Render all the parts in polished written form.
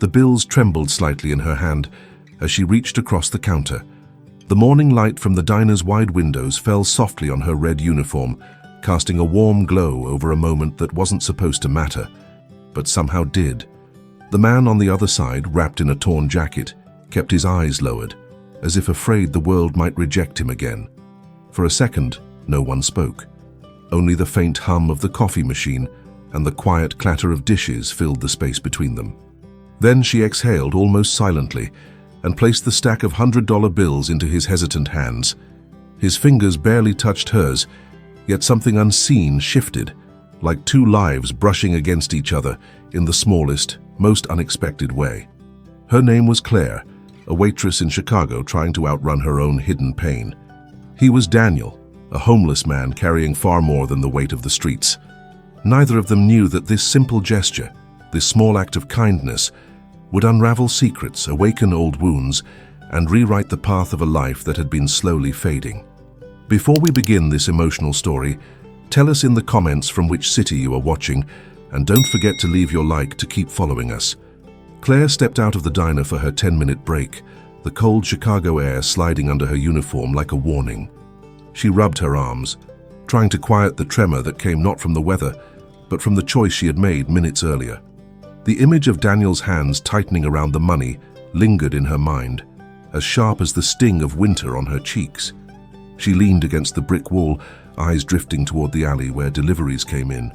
The bills trembled slightly in her hand as she reached across the counter. The morning light from the diner's wide windows fell softly on her red uniform, casting a warm glow over a moment that wasn't supposed to matter, but somehow did. The man on the other side, wrapped in a torn jacket, kept his eyes lowered, as if afraid the world might reject him again. For a second, no one spoke. Only the faint hum of the coffee machine and the quiet clatter of dishes filled the space between them. Then she exhaled almost silently and placed the stack of $100 bills into his hesitant hands. His fingers barely touched hers, yet something unseen shifted, like two lives brushing against each other in the smallest, most unexpected way. Her name was Claire, a waitress in Chicago trying to outrun her own hidden pain. He was Daniel, a homeless man carrying far more than the weight of the streets. Neither of them knew that this simple gesture, this small act of kindness, would unravel secrets, awaken old wounds, and rewrite the path of a life that had been slowly fading. Before we begin this emotional story, tell us in the comments from which city you are watching, and don't forget to leave your like to keep following us. Claire stepped out of the diner for her 10-minute break, the cold Chicago air sliding under her uniform like a warning. She rubbed her arms, trying to quiet the tremor that came not from the weather, but from the choice she had made minutes earlier. The image of Daniel's hands tightening around the money lingered in her mind, as sharp as the sting of winter on her cheeks. She leaned against the brick wall, eyes drifting toward the alley where deliveries came in.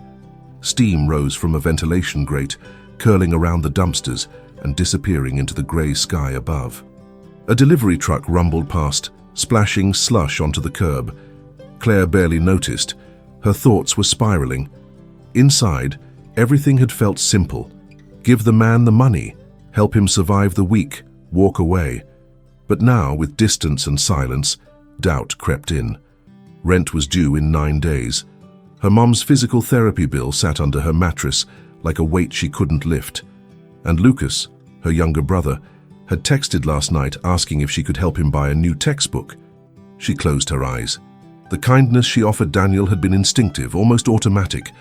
Steam rose from a ventilation grate, curling around the dumpsters and disappearing into the gray sky above. A delivery truck rumbled past, splashing slush onto the curb. Claire barely noticed. Her thoughts were spiraling. Inside, everything had felt simple. Give the man the money, help him survive the week, walk away. But now, with distance and silence, doubt crept in. Rent was due in 9 days. Her mom's physical therapy bill sat under her mattress like a weight she couldn't lift. And Lucas, her younger brother, had texted last night asking if she could help him buy a new textbook. She closed her eyes. The kindness she offered Daniel had been instinctive, almost automatic,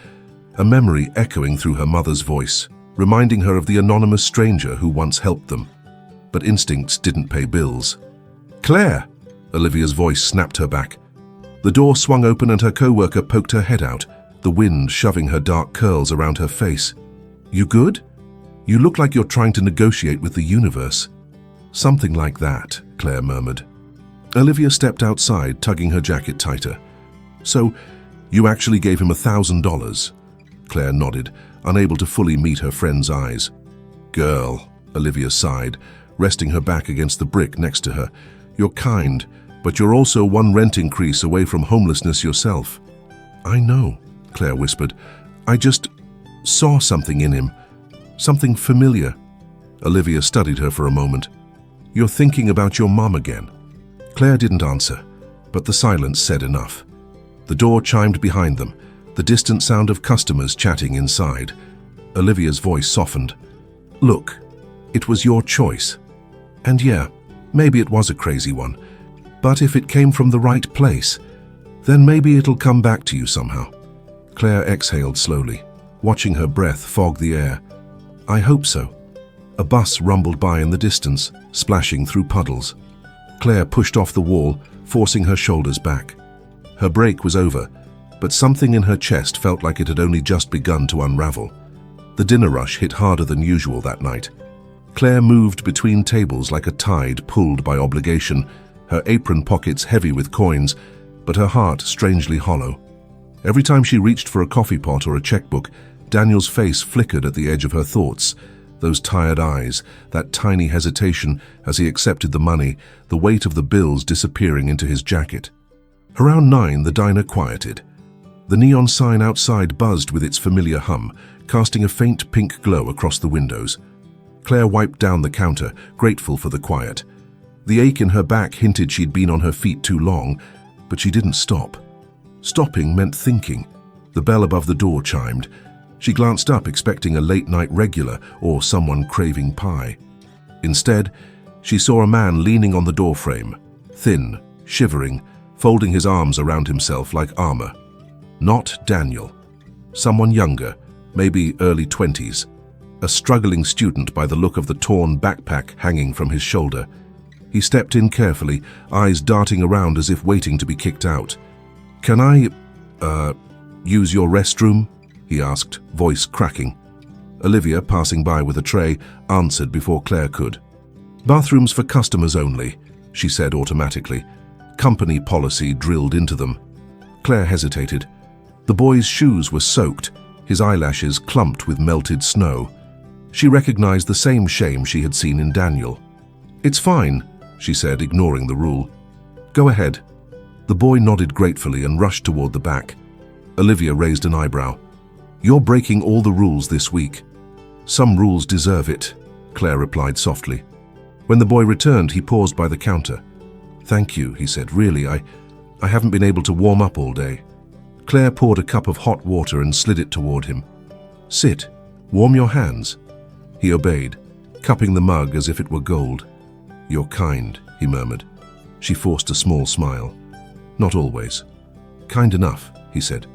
a memory echoing through her mother's voice, reminding her of the anonymous stranger who once helped them. But instincts didn't pay bills. "Claire!" Olivia's voice snapped her back. The door swung open and her co-worker poked her head out, the wind shoving her dark curls around her face. "You good? You look like you're trying to negotiate with the universe." "Something like that," Claire murmured. Olivia stepped outside, tugging her jacket tighter. "So, you actually gave him $1,000? Claire nodded, unable to fully meet her friend's eyes. "Girl," Olivia sighed, resting her back against the brick next to her. "You're kind, but you're also one rent increase away from homelessness yourself." "I know," Claire whispered. "I just saw something in him. Something familiar." Olivia studied her for a moment. "You're thinking about your mom again?" Claire didn't answer, but the silence said enough. The door chimed behind them, the distant sound of customers chatting inside. Olivia's voice softened. "Look, it was your choice. And yeah, maybe it was a crazy one. But if it came from the right place, then maybe it'll come back to you somehow." Claire exhaled slowly, watching her breath fog the air. "I hope so." A bus rumbled by in the distance, splashing through puddles. Claire pushed off the wall, forcing her shoulders back. Her break was over, but something in her chest felt like it had only just begun to unravel. The dinner rush hit harder than usual that night. Claire moved between tables like a tide pulled by obligation, her apron pockets heavy with coins, but her heart strangely hollow. Every time she reached for a coffee pot or a checkbook, Daniel's face flickered at the edge of her thoughts. Those tired eyes, that tiny hesitation as he accepted the money, the weight of the bills disappearing into his jacket. Around 9, the diner quieted. The neon sign outside buzzed with its familiar hum, casting a faint pink glow across the windows. Claire wiped down the counter, grateful for the quiet. The ache in her back hinted she'd been on her feet too long, but she didn't stop. Stopping meant thinking. The bell above the door chimed. She glanced up, expecting a late-night regular or someone craving pie. Instead, she saw a man leaning on the doorframe, thin, shivering, folding his arms around himself like armor. Not Daniel. Someone younger, maybe early 20s. a struggling student by the look of the torn backpack hanging from his shoulder. He stepped in carefully, eyes darting around as if waiting to be kicked out. "Can I, use your restroom?" he asked, voice cracking. Olivia, passing by with a tray, answered before Claire could. "Bathrooms for customers only," she said automatically, company policy drilled into them. Claire hesitated. The boy's shoes were soaked, his eyelashes clumped with melted snow. She recognized the same shame she had seen in Daniel. "It's fine," she said, ignoring the rule. "Go ahead." The boy nodded gratefully and rushed toward the back. Olivia raised an eyebrow. "You're breaking all the rules this week." "Some rules deserve it," Claire replied softly. When the boy returned, he paused by the counter. "Thank you," he said. "Really, I haven't been able to warm up all day." Claire poured a cup of hot water and slid it toward him. "Sit. Warm your hands." He obeyed, cupping the mug as if it were gold. "You're kind," he murmured. She forced a small smile. "Not always." "Kind enough," he said.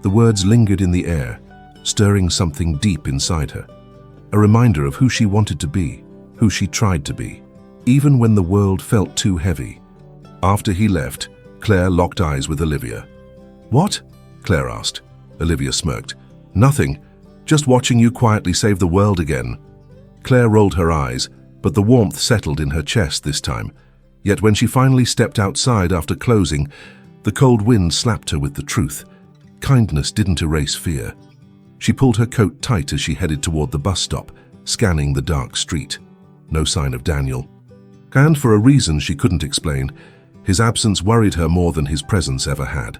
The words lingered in the air, stirring something deep inside her. A reminder of who she wanted to be, who she tried to be, even when the world felt too heavy. After he left, Claire locked eyes with Olivia. "What?" Claire asked. Olivia smirked. "Nothing. Just watching you quietly save the world again." Claire rolled her eyes, but the warmth settled in her chest this time. Yet when she finally stepped outside after closing, the cold wind slapped her with the truth. Kindness didn't erase fear. She pulled her coat tight as she headed toward the bus stop, scanning the dark street. No sign of Daniel. And for a reason she couldn't explain, his absence worried her more than his presence ever had.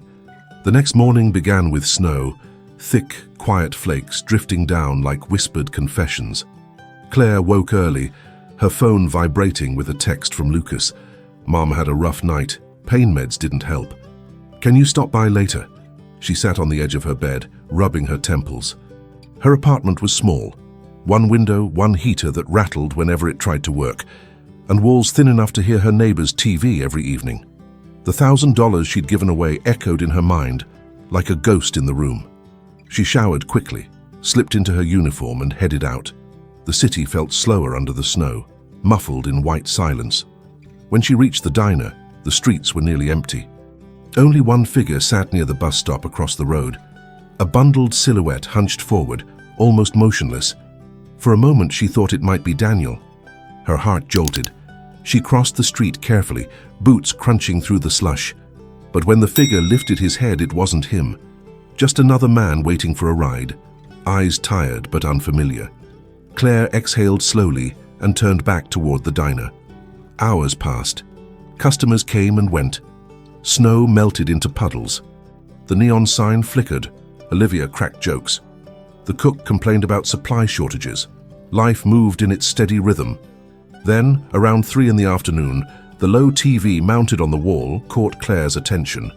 The next morning began with snow, thick, quiet flakes drifting down like whispered confessions. Claire woke early, her phone vibrating with a text from Lucas. "Mom had a rough night. Pain meds didn't help. Can you stop by later?" She sat on the edge of her bed, rubbing her temples. Her apartment was small. One window, one heater that rattled whenever it tried to work, and walls thin enough to hear her neighbor's TV every evening. The $1,000 she'd given away echoed in her mind, like a ghost in the room. She showered quickly, slipped into her uniform and headed out. The city felt slower under the snow, muffled in white silence. When she reached the diner, the streets were nearly empty. Only one figure sat near the bus stop across the road. A bundled silhouette hunched forward, almost motionless. For a moment she thought it might be Daniel. Her heart jolted. She crossed the street carefully, boots crunching through the slush. But when the figure lifted his head, it wasn't him. Just another man waiting for a ride, eyes tired but unfamiliar. Claire exhaled slowly and turned back toward the diner. Hours passed. Customers came and went. Snow melted into puddles. The neon sign flickered. Olivia cracked jokes. The cook complained about supply shortages. Life moved in its steady rhythm. Then, around 3 in the afternoon, the low TV mounted on the wall caught Claire's attention.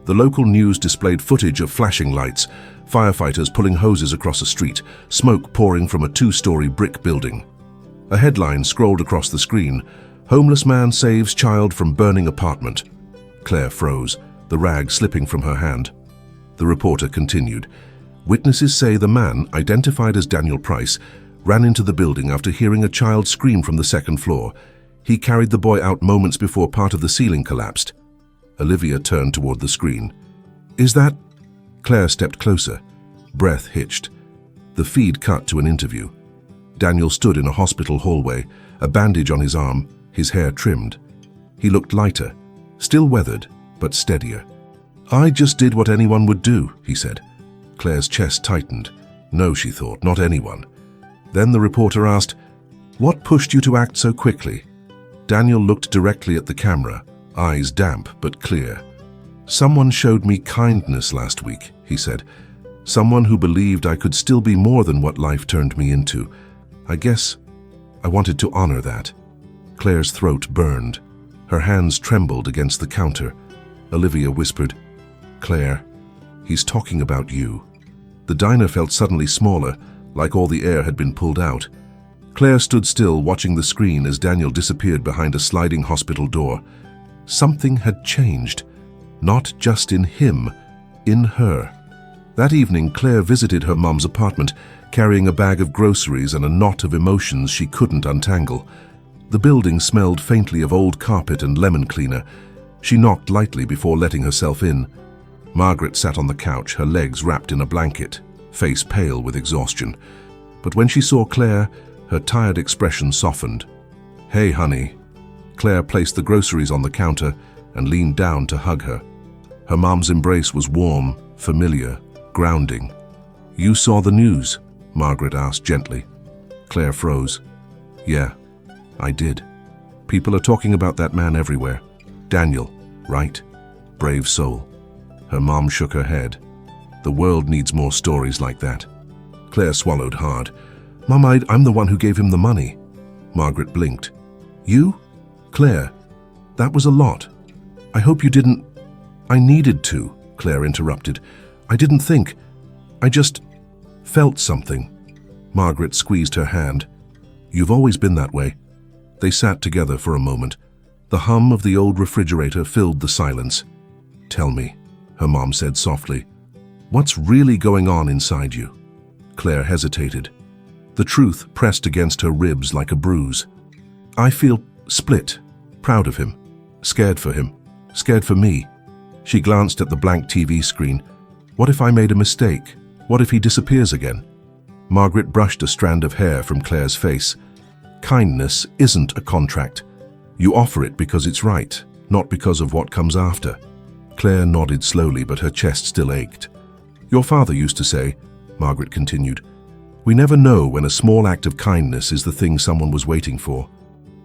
The local news displayed footage of flashing lights, firefighters pulling hoses across a street, smoke pouring from a 2-story brick building. A headline scrolled across the screen, "Homeless man saves child from burning apartment." Claire froze, the rag slipping from her hand. The reporter continued. Witnesses say the man, identified as Daniel Price, ran into the building after hearing a child scream from the second floor. He carried the boy out moments before part of the ceiling collapsed. Olivia turned toward the screen. "Is that—" Claire stepped closer. Breath hitched. The feed cut to an interview. Daniel stood in a hospital hallway, a bandage on his arm, his hair trimmed. He looked lighter, still weathered, but steadier. "I just did what anyone would do," he said. Claire's chest tightened. No, she thought, not anyone. Then the reporter asked, "What pushed you to act so quickly?" Daniel looked directly at the camera, eyes damp but clear. "Someone showed me kindness last week," he said. "Someone who believed I could still be more than what life turned me into. I guess I wanted to honor that." Claire's throat burned. Her hands trembled against the counter. Olivia whispered, "Claire, he's talking about you." The diner felt suddenly smaller, like all the air had been pulled out. Claire stood still, watching the screen as Daniel disappeared behind a sliding hospital door. Something had changed, not just in him, in her. That evening, Claire visited her mum's apartment, carrying a bag of groceries and a knot of emotions she couldn't untangle. The building smelled faintly of old carpet and lemon cleaner. She knocked lightly before letting herself in. Margaret sat on the couch, her legs wrapped in a blanket, face pale with exhaustion. But when she saw Claire, her tired expression softened. "Hey, honey." Claire placed the groceries on the counter and leaned down to hug her. Her mom's embrace was warm, familiar, grounding. "You saw the news?" Margaret asked gently. Claire froze. "Yeah, I did. People are talking about that man everywhere. Daniel, right? Brave soul." Her mom shook her head. "The world needs more stories like that." Claire swallowed hard. "Mom, I'm the one who gave him the money." Margaret blinked. "You? Claire, that was a lot. I hope you didn't—" "I needed to," Claire interrupted. "I didn't think. I just felt something." Margaret squeezed her hand. "You've always been that way." They sat together for a moment. The hum of the old refrigerator filled the silence. "Tell me," her mom said softly, "what's really going on inside you?" Claire hesitated. The truth pressed against her ribs like a bruise. "I feel split, proud of him, scared for him, scared for me." She glanced at the blank TV screen. "What if I made a mistake? What if he disappears again?" Margaret brushed a strand of hair from Claire's face. "Kindness isn't a contract. You offer it because it's right, not because of what comes after." Claire nodded slowly, but her chest still ached. "Your father used to say," Margaret continued, "we never know when a small act of kindness is the thing someone was waiting for."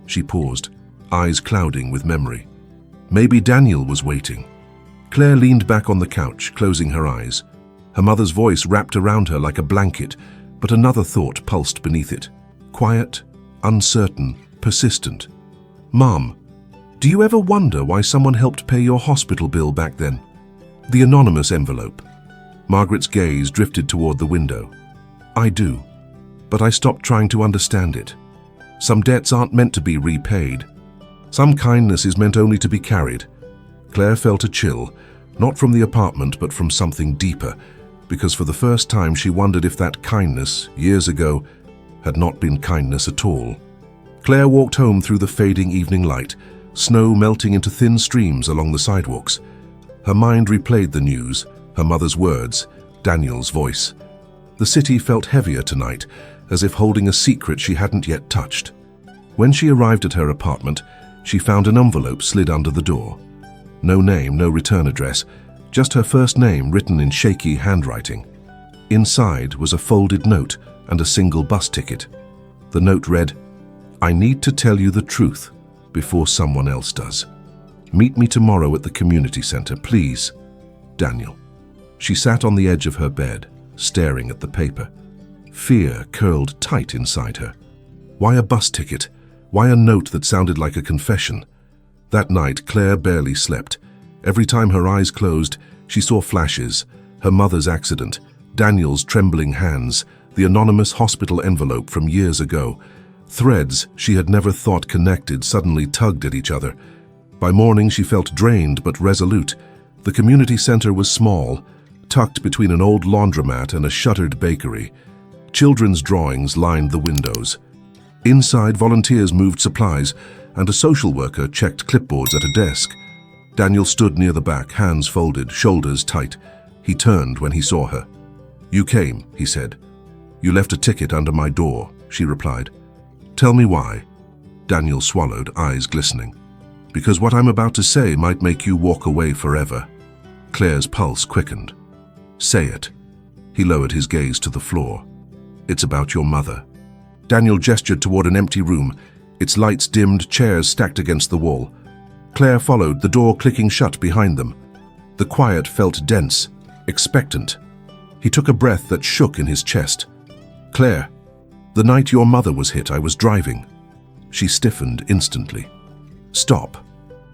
She paused, eyes clouding with memory. Maybe Daniel was waiting. Claire leaned back on the couch, closing her eyes. Her mother's voice wrapped around her like a blanket, but another thought pulsed beneath it. Quiet, uncertain, persistent. "Mom, do you ever wonder why someone helped pay your hospital bill back then?" The anonymous envelope. Margaret's gaze drifted toward the window. "I do, but I stopped trying to understand it. Some debts aren't meant to be repaid. Some kindness is meant only to be carried." Claire felt a chill, not from the apartment but from something deeper, because for the first time she wondered if that kindness, years ago, had not been kindness at all. Claire walked home through the fading evening light, snow melting into thin streams along the sidewalks. Her mind replayed the news, her mother's words, Daniel's voice. The city felt heavier tonight, as if holding a secret she hadn't yet touched. When she arrived at her apartment, she found an envelope slid under the door. No name, no return address, just her first name written in shaky handwriting. Inside was a folded note and a single bus ticket. The note read, "I need to tell you the truth before someone else does. Meet me tomorrow at the community center, please. Daniel." She sat on the edge of her bed, staring at the paper. Fear curled tight inside her. Why a bus ticket? Why a note that sounded like a confession? That night, Claire barely slept. Every time her eyes closed, she saw flashes: her mother's accident, Daniel's trembling hands, the anonymous hospital envelope from years ago. Threads she had never thought connected suddenly tugged at each other. By morning, she felt drained but resolute. The community center was small, tucked between an old laundromat and a shuttered bakery. Children's drawings lined the windows. Inside, volunteers moved supplies, and a social worker checked clipboards at a desk. Daniel stood near the back, hands folded, shoulders tight. He turned when he saw her. "You came," he said. "You left a ticket under my door," she replied. "Tell me why." Daniel swallowed, eyes glistening. "Because what I'm about to say might make you walk away forever." Claire's pulse quickened. "Say it." He lowered his gaze to the floor. "It's about your mother." Daniel gestured toward an empty room, its lights dimmed, chairs stacked against the wall. Claire followed, the door clicking shut behind them. The quiet felt dense, expectant. He took a breath that shook in his chest. "Claire, the night your mother was hit, I was driving." She stiffened instantly. "Stop."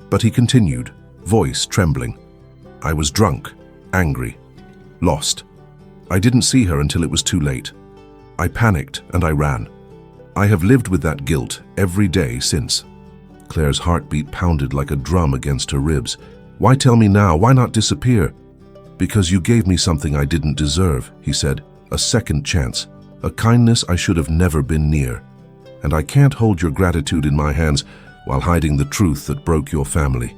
But he continued, voice trembling. "I was drunk, angry, lost. I didn't see her until it was too late. I panicked and I ran. I have lived with that guilt every day since." Claire's heartbeat pounded like a drum against her ribs. "Why tell me now? Why not disappear?" Because you gave me something I didn't deserve, he said. A second chance. A kindness I should have never been near. And I can't hold your gratitude in my hands while hiding the truth that broke your family.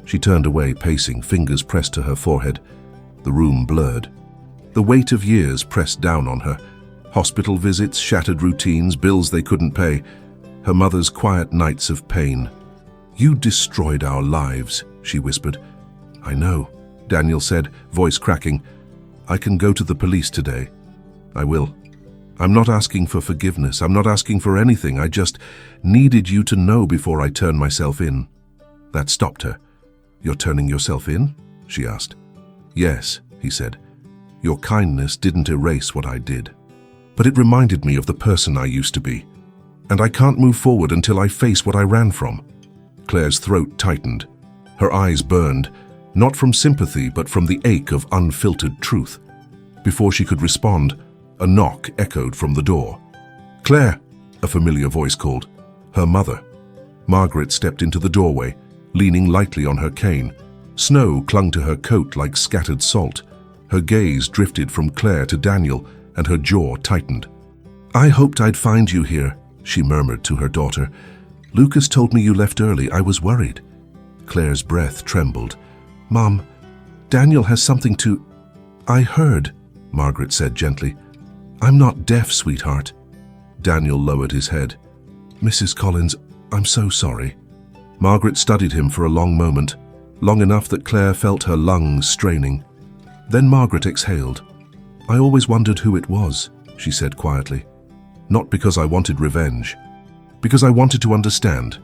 She turned away, pacing, fingers pressed to her forehead. The room blurred. The weight of years pressed down on her. Hospital visits, shattered routines, bills they couldn't pay. Her mother's quiet nights of pain. You destroyed our lives, she whispered. I know, Daniel said, voice cracking. I can go to the police today. I will. I'm not asking for forgiveness. I'm not asking for anything. I just needed you to know before I turn myself in. That stopped her. You're turning yourself in? She asked. Yes, he said. Your kindness didn't erase what I did. But it reminded me of the person I used to be. And I can't move forward until I face what I ran from. Claire's throat tightened. Her eyes burned, not from sympathy, but from the ache of unfiltered truth. Before she could respond, a knock echoed from the door. Claire, a familiar voice called. Her mother. Margaret stepped into the doorway, leaning lightly on her cane. Snow clung to her coat like scattered salt. Her gaze drifted from Claire to Daniel, and her jaw tightened. I hoped I'd find you here, she murmured to her daughter. Lucas told me you left early. I was worried. Claire's breath trembled. Mom, Daniel has something to... I heard, Margaret said gently. I'm not deaf, sweetheart. Daniel lowered his head. Mrs. Collins, I'm so sorry. Margaret studied him for a long moment, long enough that Claire felt her lungs straining. Then Margaret exhaled. I always wondered who it was, she said quietly. Not because I wanted revenge. Because I wanted to understand.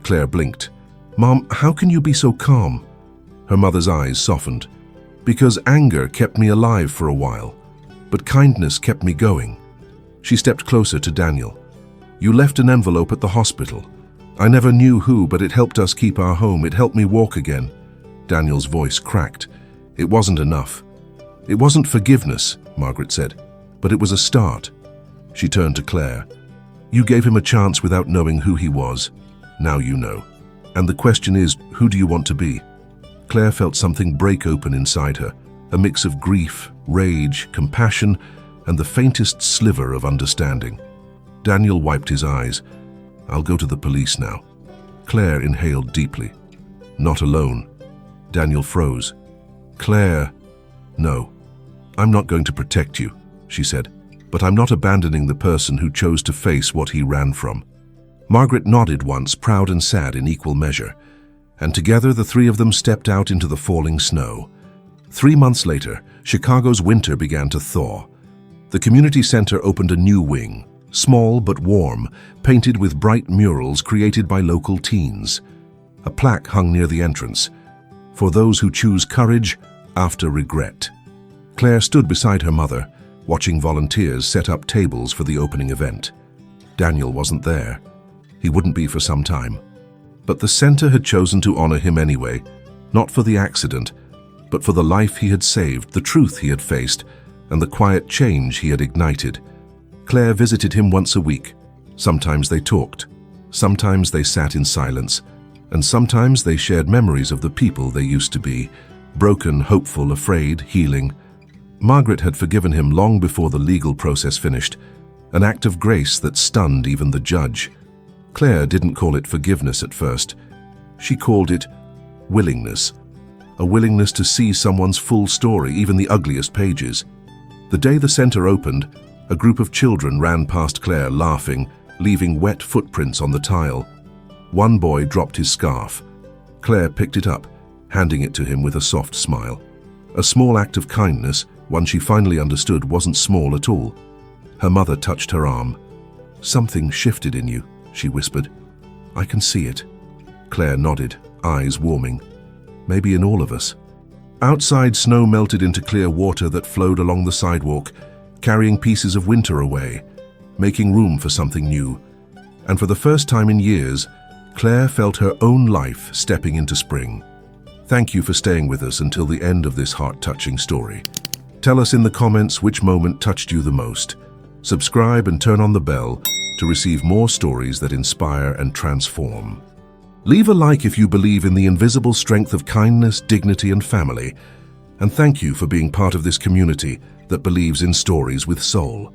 Claire blinked. Mom, how can you be so calm? Her mother's eyes softened. Because anger kept me alive for a while, but kindness kept me going. She stepped closer to Daniel. You left an envelope at the hospital. I never knew who, but it helped us keep our home. It helped me walk again. Daniel's voice cracked. It wasn't enough. It wasn't forgiveness, Margaret said, but it was a start. She turned to Claire. You gave him a chance without knowing who he was. Now you know. And the question is, who do you want to be? Claire felt something break open inside her, a mix of grief, rage, compassion, and the faintest sliver of understanding. Daniel wiped his eyes. I'll go to the police now. Claire inhaled deeply. Not alone. Daniel froze. Claire, no. I'm not going to protect you, she said, but I'm not abandoning the person who chose to face what he ran from. Margaret nodded once, proud and sad in equal measure, and together the three of them stepped out into the falling snow. 3 months later, Chicago's winter began to thaw. The community center opened a new wing, small but warm, painted with bright murals created by local teens. A plaque hung near the entrance, for those who choose courage after regret. Claire stood beside her mother, watching volunteers set up tables for the opening event. Daniel wasn't there. He wouldn't be for some time. But the center had chosen to honor him anyway, not for the accident, but for the life he had saved, the truth he had faced, and the quiet change he had ignited. Claire visited him once a week. Sometimes they talked. Sometimes they sat in silence. And sometimes they shared memories of the people they used to be, broken, hopeful, afraid, healing. Margaret had forgiven him long before the legal process finished, an act of grace that stunned even the judge. Claire didn't call it forgiveness at first. She called it willingness, a willingness to see someone's full story, even the ugliest pages. The day the center opened, a group of children ran past Claire laughing, leaving wet footprints on the tile. One boy dropped his scarf. Claire picked it up, handing it to him with a soft smile. A small act of kindness, one she finally understood wasn't small at all. Her mother touched her arm. Something shifted in you, she whispered. I can see it. Claire nodded, eyes warming. Maybe in all of us. Outside, snow melted into clear water that flowed along the sidewalk, carrying pieces of winter away, making room for something new. And for the first time in years, Claire felt her own life stepping into spring. Thank you for staying with us until the end of this heart-touching story. Tell us in the comments which moment touched you the most. Subscribe and turn on the bell to receive more stories that inspire and transform. Leave a like if you believe in the invisible strength of kindness, dignity, and family. and thank you for being part of this community that believes in stories with soul.